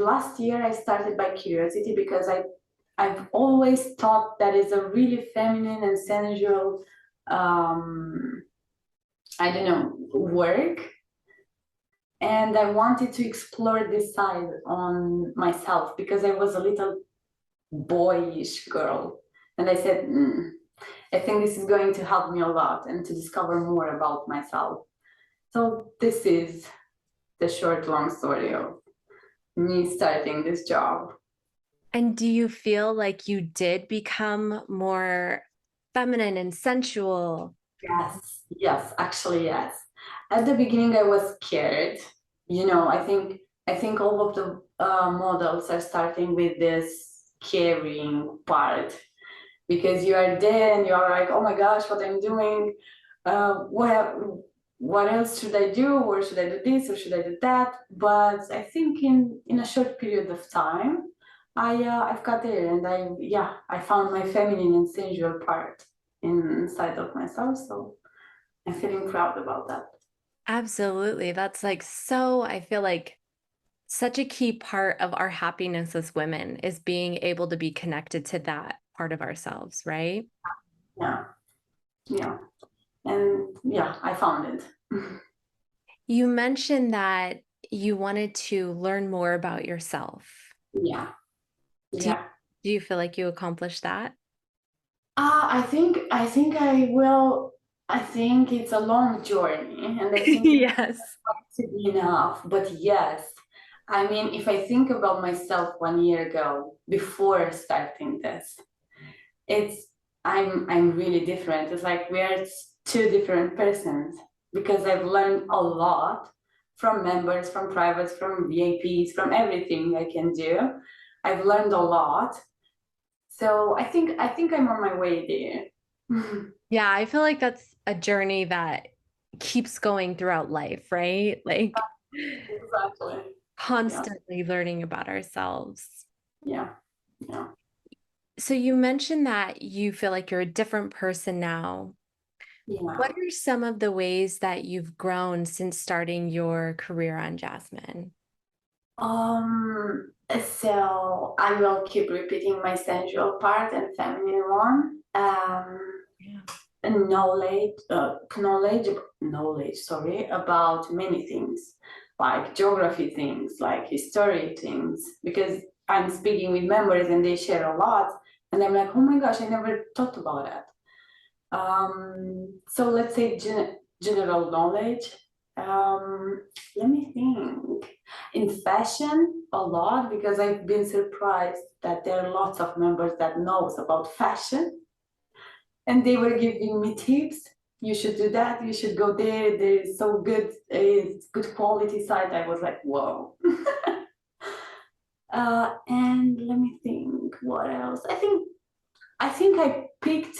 last year I started by curiosity because I've always thought that is a really feminine and sensual, um, I don't know, work. And I wanted to explore this side on myself because I was a little boyish girl. And I said, I think this is going to help me a lot and to discover more about myself. So this is the short, long story of me starting this job. And do you feel like you did become more feminine and sensual? Yes, actually, yes. At the beginning, I was scared. I think all of the models are starting with this caring part because you are there and you are like, oh my gosh, what I'm doing? What else should I do? Or should I do this? Or should I do that? But I think in a short period of time, I've got there and I found my feminine and sensual part inside of myself. So I'm feeling proud about that. Absolutely. That's like so, I feel like such a key part of our happiness as women is being able to be connected to that part of ourselves, right? Yeah, yeah, and yeah, I found it. You mentioned that you wanted to learn more about yourself. Yeah, Do you, yeah. do you feel like you accomplished that? I think I will. I think it's a long journey, and I think it's Yes. to be enough. But yes, I mean, if I think about myself 1 year ago, before starting this, it's I'm really different. It's like we are two different persons because I've learned a lot from members, from privates, from VIPs, from everything I can do. I've learned a lot. So I think I'm on my way there. Yeah, I feel like that's a journey that keeps going throughout life, right? Like Exactly. Yeah. constantly learning about ourselves. Yeah. Yeah. So you mentioned that you feel like you're a different person now. What Yeah. are some of the ways that you've grown since starting your career on Jasmine? So I will keep repeating my sensual part and feminine one. Yeah. Knowledge, sorry, about many things, like geography things, like history things, because I'm speaking with members and they share a lot, and I'm like, oh my gosh, I never thought about that. So let's say general knowledge. Let me think. In fashion, a lot because I've been surprised that there are lots of members that knows about fashion, and they were giving me tips. You should do that. You should go there. There is so good, it's good quality site. I was like, whoa. And let me think. What else? I think I picked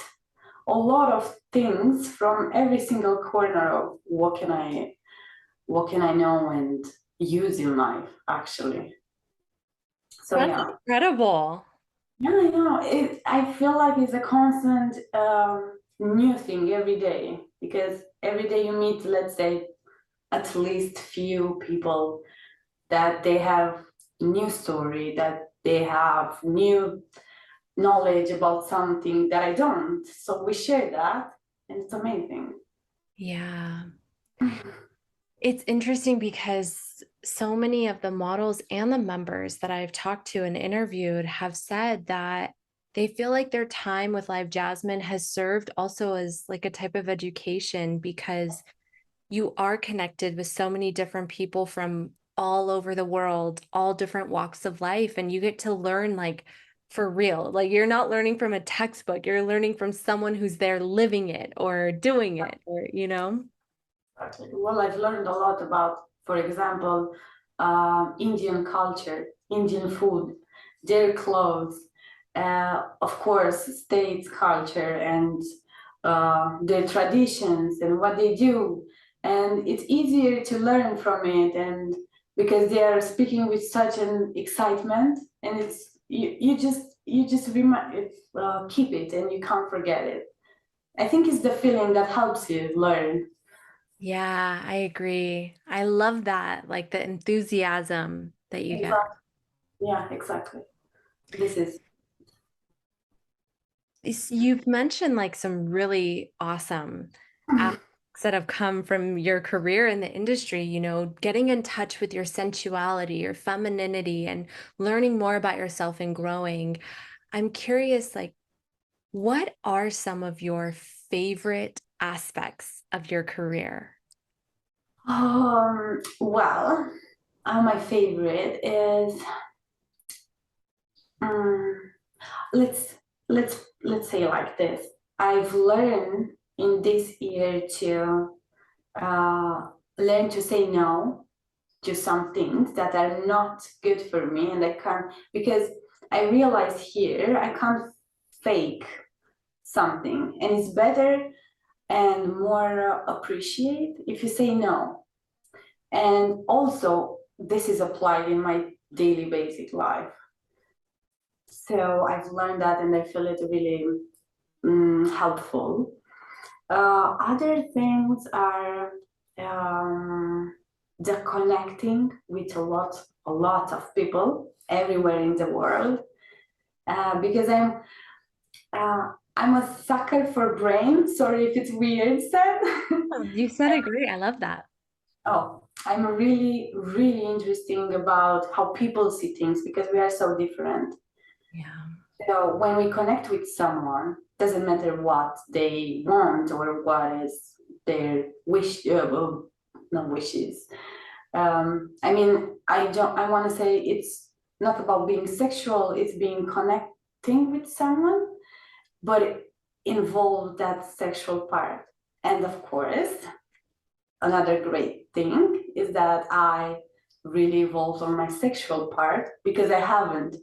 a lot of things from every single corner of what can I know and use in life actually. So That's yeah. incredible. Yeah, I feel like it's a constant new thing every day because every day you meet, let's say, at least few people that they have new story, that they have new knowledge about something that I don't. So we share that, and it's amazing. Yeah. It's interesting because so many of the models and the members that I've talked to and interviewed have said that they feel like their time with Live Jasmine has served also as like a type of education because you are connected with so many different people from all over the world, all different walks of life, and you get to learn like for real. Like you're not learning from a textbook, you're learning from someone who's there living it or doing it, or, you know? Well, I've learned a lot about, for example, Indian culture, Indian food, their clothes, of course, states culture and their traditions and what they do. And it's easier to learn from it, and because they are speaking with such an excitement, and it's you just keep it and you can't forget it. I think it's the feeling that helps you learn. Yeah, I agree. I love that, like the enthusiasm that you get. Yeah, exactly. This is You've mentioned like some really awesome aspects that have come from your career in the industry, getting in touch with your sensuality, your femininity, and learning more about yourself and growing. I'm curious, like, what are some of your favorite aspects of your career? well, my favorite is um, let's let's say like this. I've learned in this year to uh, learn to say no to some things that are not good for me, and I can't, because I realize here I can't fake something, and it's better and more appreciate if you say no. And also, this is applied in my daily basic life. So I've learned that, and I feel it really helpful. Other things are the connecting with a lot of people everywhere in the world. Because I'm a sucker for brain. Sorry if it's weird said. Oh, you said it great. I love that. Oh, I'm really, really interesting about how people see things because we are so different. Yeah. So when we connect with someone, doesn't matter what they want or what is their wish, no wishes. I mean, I don't. I want to say it's not about being sexual. It's being connecting with someone, but it involves that sexual part. And of course, another great thing is that I really evolved on my sexual part because I haven't.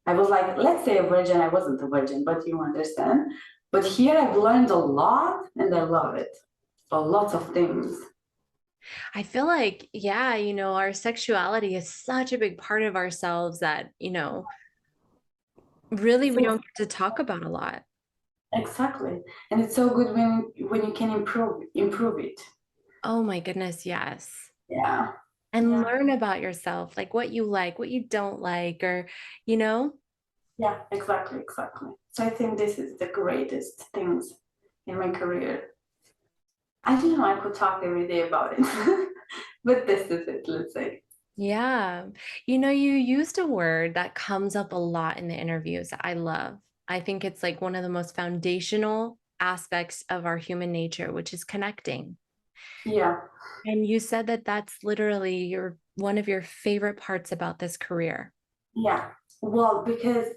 I was like, let's say a virgin. I wasn't a virgin, but you understand. But here I've learned a lot and I love it. A lot of things. I feel like, yeah, our sexuality is such a big part of ourselves that, really we So don't get to talk about a lot. exactly. And it's so good when you can improve it. Oh my goodness, yes. Yeah. And Yeah. learn about yourself, like, what you don't like, or, you know, Yeah, exactly, exactly. So I think this is the greatest things in my career. I don't know, I could talk every day about it. But this is it, let's say. yeah. You used a word that comes up a lot in the interviews that I love. I think it's like one of the most foundational aspects of our human nature, which is connecting. Yeah, And you said that that's literally one of your favorite parts about this career. yeah. Well, because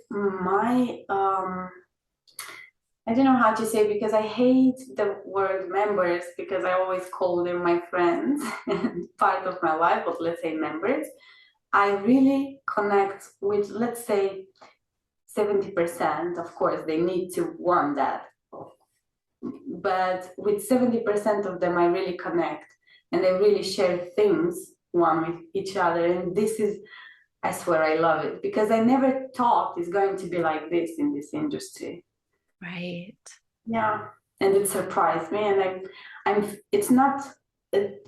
I don't know how to say because I hate the word members because I always call them my friends and part of my life, but let's say members. I really connect with, let's say, 70%. Of course, they need to want that. But with 70% of them, I really connect and they really share things one with each other. And this is, I swear, I love it because I never thought it's going to be like this in this industry. Right. Yeah, and it surprised me, and it's not it,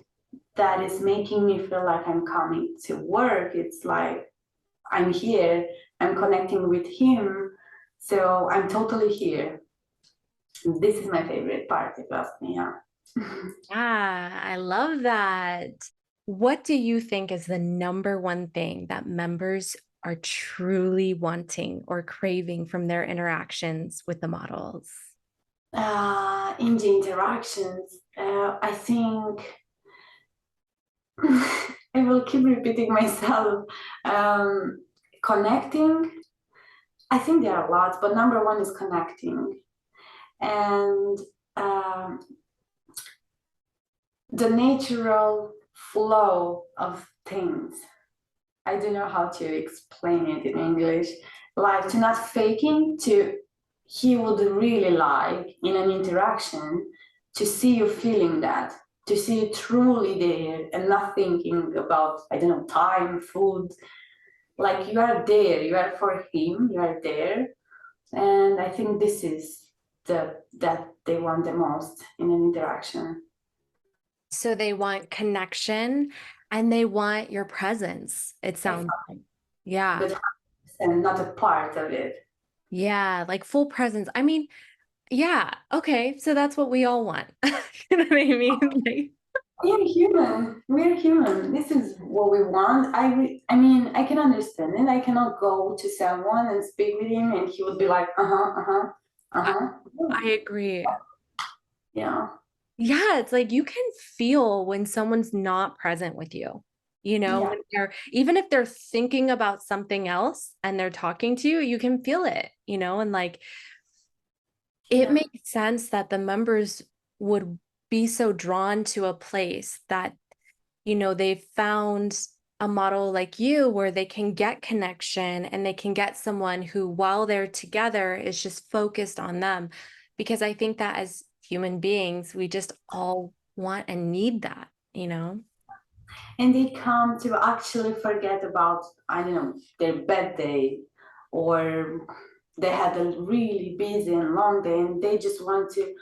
that is making me feel like I'm coming to work. It's like I'm here, I'm connecting with him, so I'm totally here. This is my favorite part, if you ask me. Yeah. Yeah, I love that. What do you think is the number one thing that members are truly wanting or craving from their interactions with the models? In the interactions, I think I will keep repeating myself. Um, Connecting, I think there are lots, but number one is connecting. And um, the natural flow of things. I don't know how to explain it in English. Like to not faking, to he would really like in an interaction to see you feeling that, to see you truly there and not thinking about, I don't know, time, food. Like you are there, you are for him, you are there. And I think this is that they want the most in an interaction. So they want connection and they want your presence, it sounds Exactly. like. Yeah. and not a part of it. Yeah, like full presence. I mean, yeah, okay, so that's what we all want. You know what I mean? Like, We're human. We're human. This is what we want. I mean, I can understand it. I cannot go to someone and speak with him, and he would be like, I, uh-huh. I agree. Yeah, Yeah, it's like you can feel when someone's not present with you. You know, yeah, when they're even if they're thinking about something else and they're talking to you, you can feel it, you know, and like it yeah. makes sense that the members would be so drawn to a place that, you know, they found a model like you where they can get connection and they can get someone who, while they're together, is just focused on them. Because I think that as human beings, we just all want and need that, you know? And they come to actually forget about, I don't know, their bad day, or they had a really busy and long day, and they just want to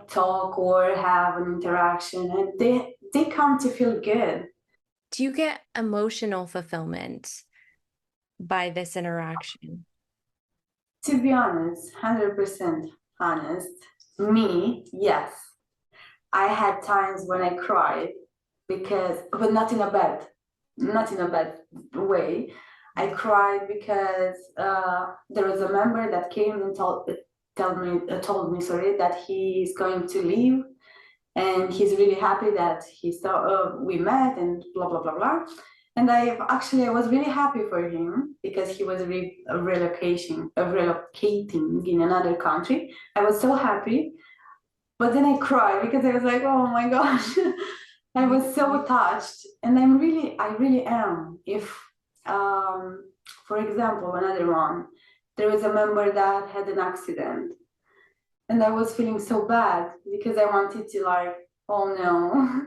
talk or have an interaction, and they come to feel good. Do you get emotional fulfillment by this interaction? To be honest, 100% honest, me, yes. I had times when I cried because, but not in a bad way. I cried because there was a member that came and told me, sorry, that he is going to leave, and he's really happy that he saw we met and blah blah blah blah. And I was really happy for him because he was relocating in another country. I was so happy, but then I cried because I was like, oh my gosh, I was so touched, and I really am. If, for example, another one, there was a member that had an accident, and I was feeling so bad because I wanted to like, oh no,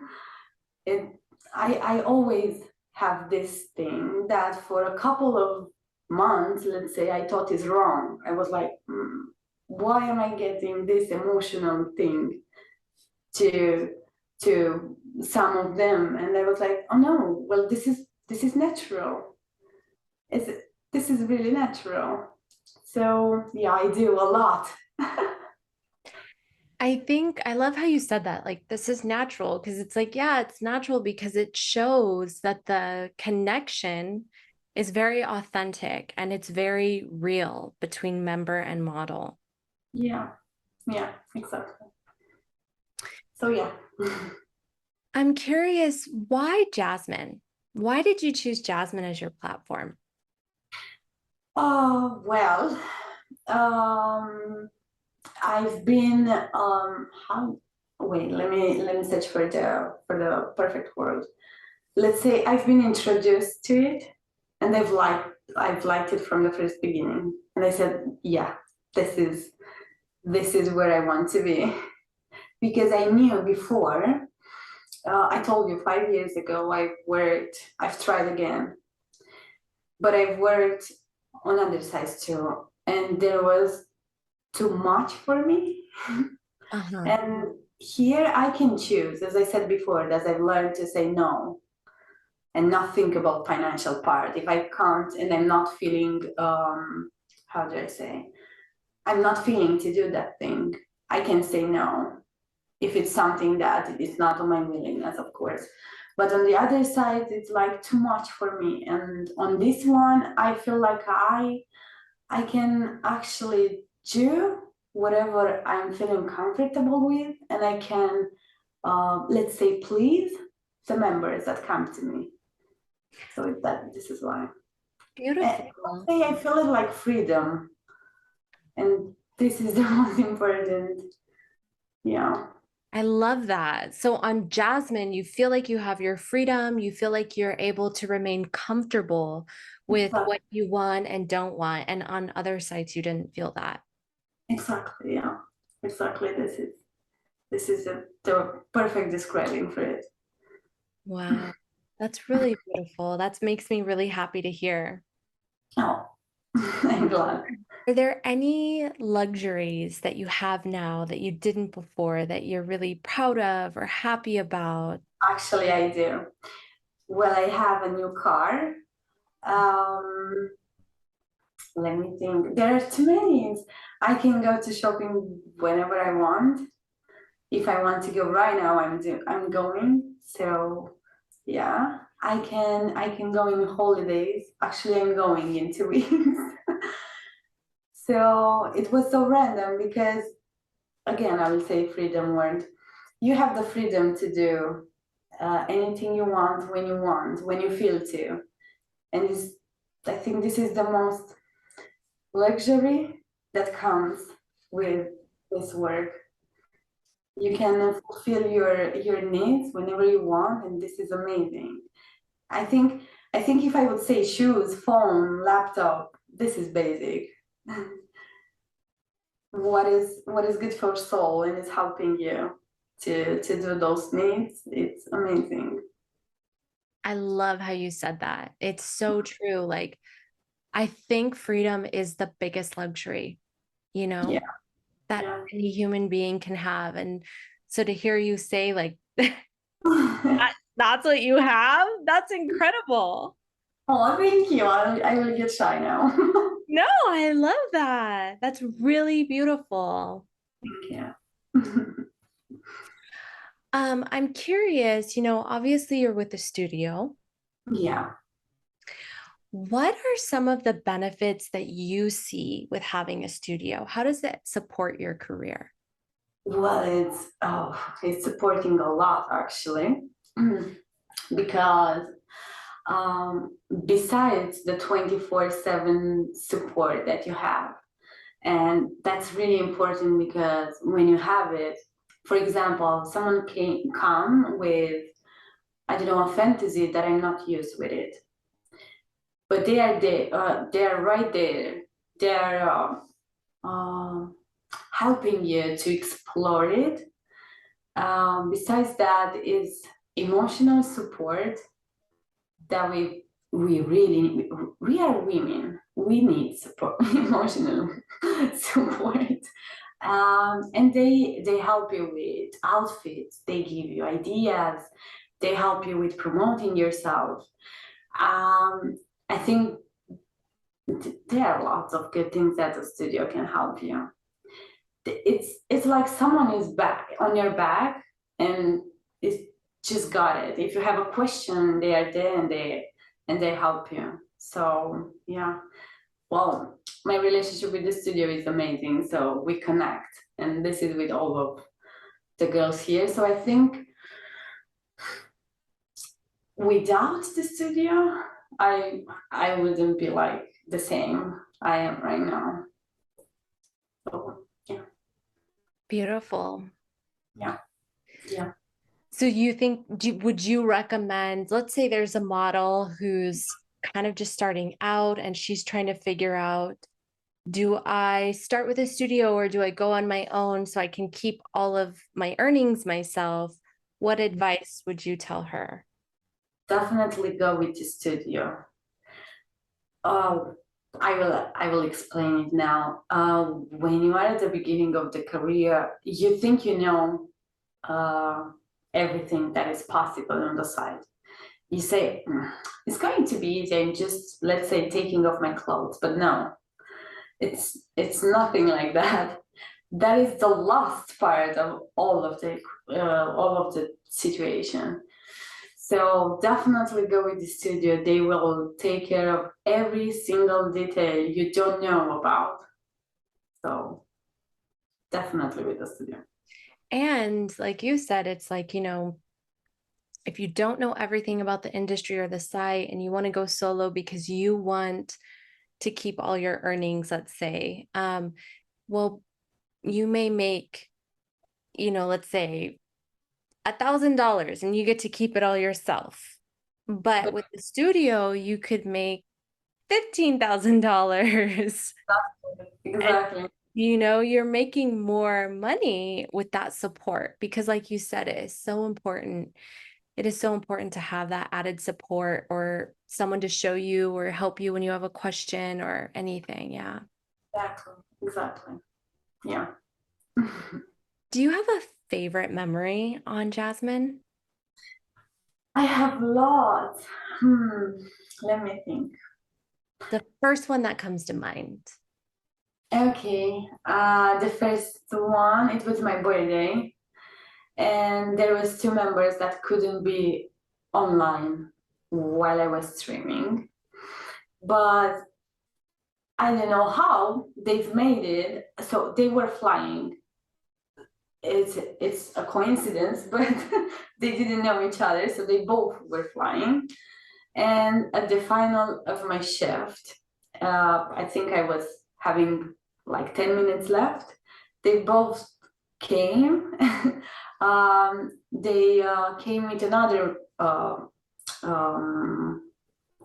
it. I always have this thing that for a couple of months, let's say, I thought is wrong. I was like, why am I getting this emotional thing to some of them? And I was like, oh no, well, this is natural. Is this is really natural. So yeah, I do a lot. I think I love how you said that. Like, this is natural because it's like, yeah, it's natural because it shows that the connection is very authentic and it's very real between member and model. Yeah, yeah, exactly. So yeah. I'm curious, why Jasmine? Why did you choose Jasmine as your platform? Oh well, um, I've been how wait, let me search for the perfect word. Let's say I've been introduced to it, and I've liked it from the first beginning. And I said, yeah, this is this is where I want to be. Because I knew before, I told you 5 years ago, I've tried again, but I've worked on other sides too. And there was too much for me. Uh-huh. And here I can choose, as I said before, as I've learned to say no and not think about financial part. If I can't and I'm not feeling, how do I say, I'm not feeling to do that thing, I can say no. If it's something that is not on my willingness, of course. But on the other side, it's like too much for me. And on this one, I feel like I can actually do whatever I'm feeling comfortable with, and I can, let's say, please the members that come to me. So that this is why. And Beautiful. I feel it like freedom, and this is the most important. Yeah. I love that. So on Jasmine, you feel like you have your freedom, you feel like you're able to remain comfortable with what you want and don't want. And on other sites, you didn't feel that. Exactly, yeah. Exactly. This is the perfect describing for it. Wow. That's really beautiful. That makes me really happy to hear. Oh, I'm glad. Are there any luxuries that you have now that you didn't before that you're really proud of or happy about? Actually, I do. Well, I have a new car. Um, Let me think. There are too many. I can go to shopping whenever I want. If I want to go right now, I'm going. So yeah, I can go in holidays. Actually, I'm going in 2 weeks. So it was so random because again, I will say freedom word. You have the freedom to do anything you want, when you feel to. And I think this is the most luxury that comes with this work. You can fulfill your needs whenever you want, and this is amazing. I think I think if I would say shoes, phone, laptop, this is basic. What is good for soul and is helping you to do those needs, it's amazing. I love how you said that. It's so true. Like, I think freedom is the biggest luxury, you Yeah, know, that yeah. any human being can have. And so to hear you say, like, that's what you have, that's incredible. Oh, thank you. I will get shy now. No, I love that. That's really beautiful. Thank you. I'm curious, obviously you're with the studio. Yeah. What are some of the benefits that you see with having a studio? How does it support your career? Well, it's supporting a lot actually, because besides the 24/7 support that you have, and that's really important because when you have it, for example, someone can come with, I don't know, a fantasy that I'm not used with it, but they are there, they are right there. They are helping you to explore it. Besides that, is emotional support that we really we are women. We need support, emotional support, and they help you with outfits. They give you ideas. They help you with promoting yourself. I think there are lots of good things that the studio can help you. It's like someone is back on your back and it's just got it. If you have a question, they are there and they help you. So yeah, well, my relationship with the studio is amazing. So we connect, and this is with all of the girls here. So I think without the studio, I wouldn't be like the same I am right now. So yeah, Beautiful. yeah, yeah. So you think, would you recommend, let's say there's a model who's kind of just starting out and she's trying to figure out, do I start with a studio or do I go on my own so I can keep all of my earnings myself? What advice would you tell her? Definitely go with the studio. Oh, I will explain it now. When you are at the beginning of the career, you think you know uh, everything that is possible on the side. You say, it's going to be easy. I'm just, let's say, taking off my clothes." But no, it's nothing like that. That is the last part of all of the situation. So definitely go with the studio. They will take care of every single detail you don't know about. So definitely with the studio. And like you said, it's like, if you don't know everything about the industry or the site and you want to go solo because you want to keep all your earnings, let's say, well, you may make, let's say $1,000 and you get to keep it all yourself. But But with the studio, you could make $15,000. And exactly. you're making more money with that support because like you said, it is so important. It is so important to have that added support or someone to show you or help you when you have a question or anything. Yeah. Exactly. Exactly. Yeah. Do you have a favorite memory on Jasmine? I have lots. Hmm. Let me think. The first one that comes to mind. Okay, the first one, it was my birthday, and there was two members that couldn't be online while I was streaming. But I don't know how they've made it. So they were flying. It's a coincidence, but they didn't know each other, so they both were flying. And at the final of my shift, I think I was having like 10 minutes left. They both came. They came with another um,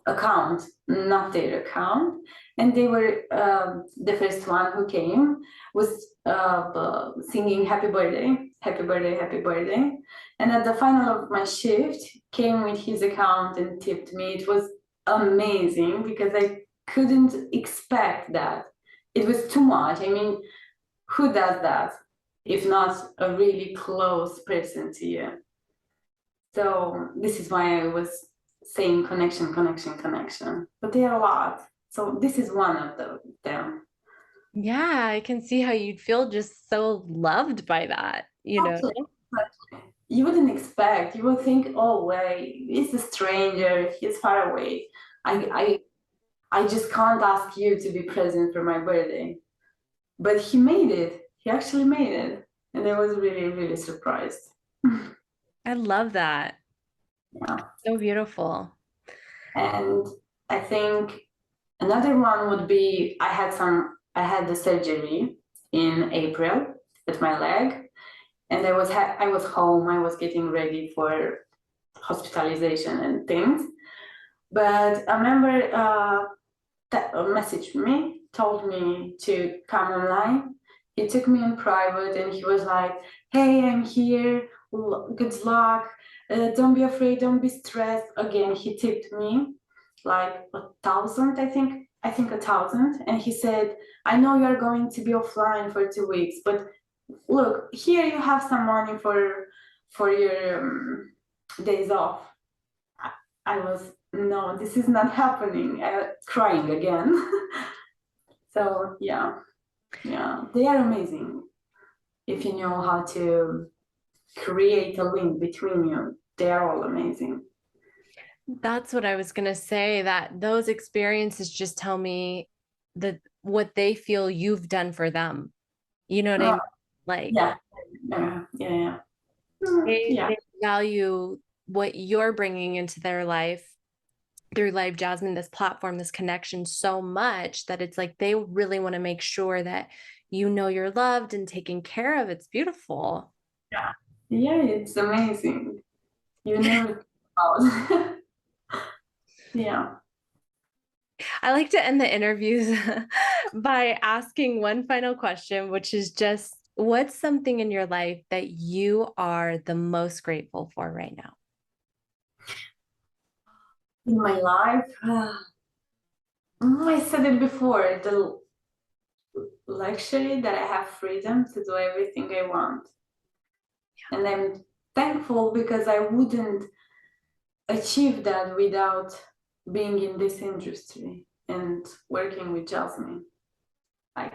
account, not their account. And they were the first one who came was singing happy birthday, happy birthday, happy birthday. And at the final of my shift, came with his account and tipped me. It was amazing because I couldn't expect that. It was too much. I mean, who does that if not a really close person to you? So this is why I was saying connection, connection, connection. But there are a lot. So this is one of them. Yeah, I can see how you'd feel just so loved by that, you know? Absolutely. You wouldn't expect. You would think, oh, wait, he's a stranger. He's far away. I, I just can't ask you to be present for my birthday. But he made it. He actually made it, and I was really, really surprised. I love that. Yeah. So beautiful. And I think another one would be I had the surgery in April with my leg, and I was home. I was getting ready for hospitalization and things. But a member messaged me, told me to come online. He took me in private, and he was like, "Hey, I'm here. Good luck. Don't be afraid. Don't be stressed." Again, he tipped me like 1,000, I think. I think 1,000, and he said, "I know you are going to be offline for 2 weeks, but look, here you have some money for your days off." I was, no, this is not happening. Crying again. So yeah, yeah, they are amazing. If you know how to create a link between you, they are all amazing. That's what I was going to say, that those experiences just tell me that what they feel you've done for them. You know what I Oh, mean? Like yeah, yeah, yeah, yeah. Yeah. they value what you're bringing into their life through Live Jasmine, this platform, this connection so much that it's like they really want to make sure that you know you're loved and taken care of. It's beautiful. Yeah, yeah, it's amazing. You never thought. Yeah. I like to end the interviews by asking one final question, which is just what's something in your life that you are the most grateful for right now? In my life, I said it before, the luxury that I have freedom to do everything I want. And I'm thankful because I wouldn't achieve that without being in this industry and working with Jasmine. I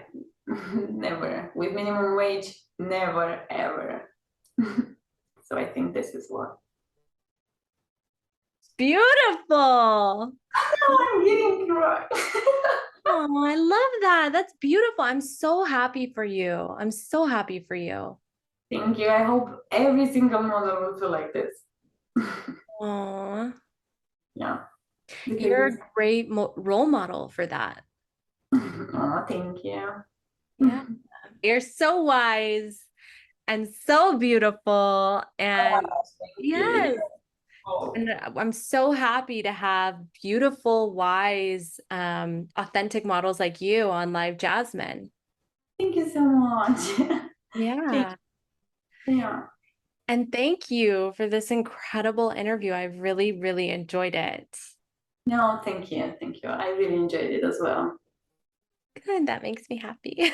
never, with minimum wage, never ever. So I think this is what. Beautiful. Oh, I'm getting right. Oh, I love that. That's beautiful. I'm so happy for you. I'm so happy for you. Thank you. I hope every single model will feel like this. Oh, Yeah, because you're it's. a great role model for that. Oh, thank you. Yeah. You're so wise and so beautiful. And Thank you. yes, Oh, and I'm so happy to have beautiful, wise, authentic models like you on Live Jasmine. thank you so much. Thank Yeah. you. Yeah. And thank you for this incredible interview. I've really, really enjoyed it. No, thank you. Thank you. I really enjoyed it as well. Good. That makes me happy.